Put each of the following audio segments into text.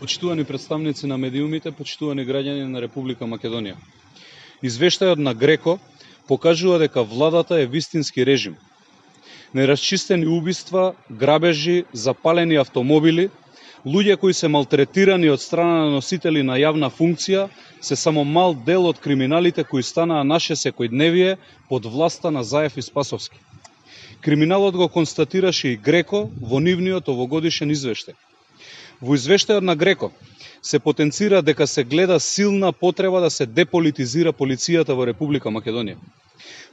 Почитувани представници на медиумите, почитувани граѓани на Република Македонија. Извештајот на Греко покажува дека владата е вистински режим. Нерасчистени убиства, грабежи, запалени автомобили, луѓе кои се малтретирани од страна на носители на јавна функција, се само мал дел од криминалите кои станаа наше секојдневие под власта на Заев и Спасовски. Криминалот го констатираше и Греко во нивниот овогодишен извештај. Во извештајот на Греко се потенцира дека се гледа силна потреба да се деполитизира полицијата во Република Македонија.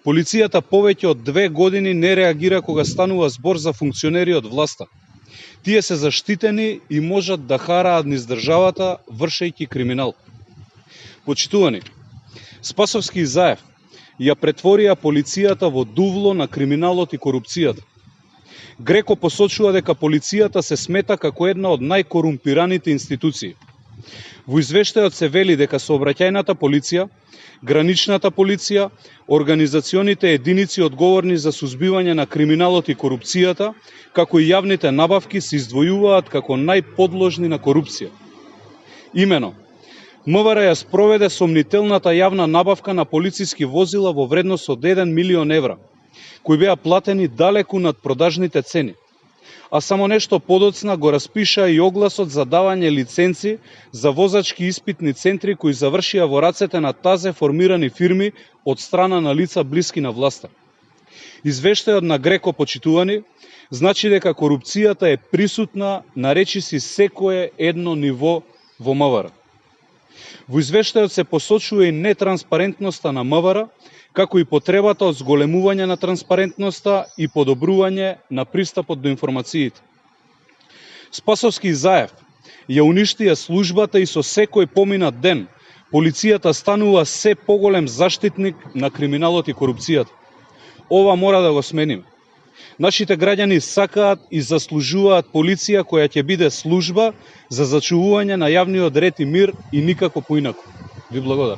Полицијата повеќе од 2 години не реагира кога станува збор за функционери од власта. Тие се заштитени и можат да хараат низ државата вршејќи криминал. Почитувани, Спасовски и Заев ја претворија полицијата во дувло на криминалот и корупцијата. Греко посочува дека полицијата се смета како една од најкорумпираните институции. Во извештајот се вели дека сообраќајната полиција, граничната полиција, организационите единици одговорни за сузбивање на криминалот и корупцијата, како и јавните набавки се издвојуваат како најподложни на корупција. Имено, МВР ја спроведе сомнителната јавна набавка на полициски возила во вредност од 1 милион евра, кои беа платени далеку над продажните цени. А само нешто подоцна го распиша и огласот за давање лиценци за возачки испитни центри кои завршија во рацете на тазе формирани фирми од страна на лица блиски на власта. Извештајот на Греко, почитувани, значи дека корупцијата е присутна на речиси секое едно ниво во МВР. Во извештајот се посочува и нетранспарентноста на МВР, како и потребата од зголемување на транспарентноста и подобрување на пристапот до информациите. Спасовски и Заев ја уништија службата и со секој поминат ден полицијата станува се поголем заштитник на криминалот и корупцијата. Ова мора да го смениме. Нашите граѓани сакаат и заслужуваат полиција која ќе биде служба за зачувување на јавниот ред и мир и никако поинаку. Ви благодарам.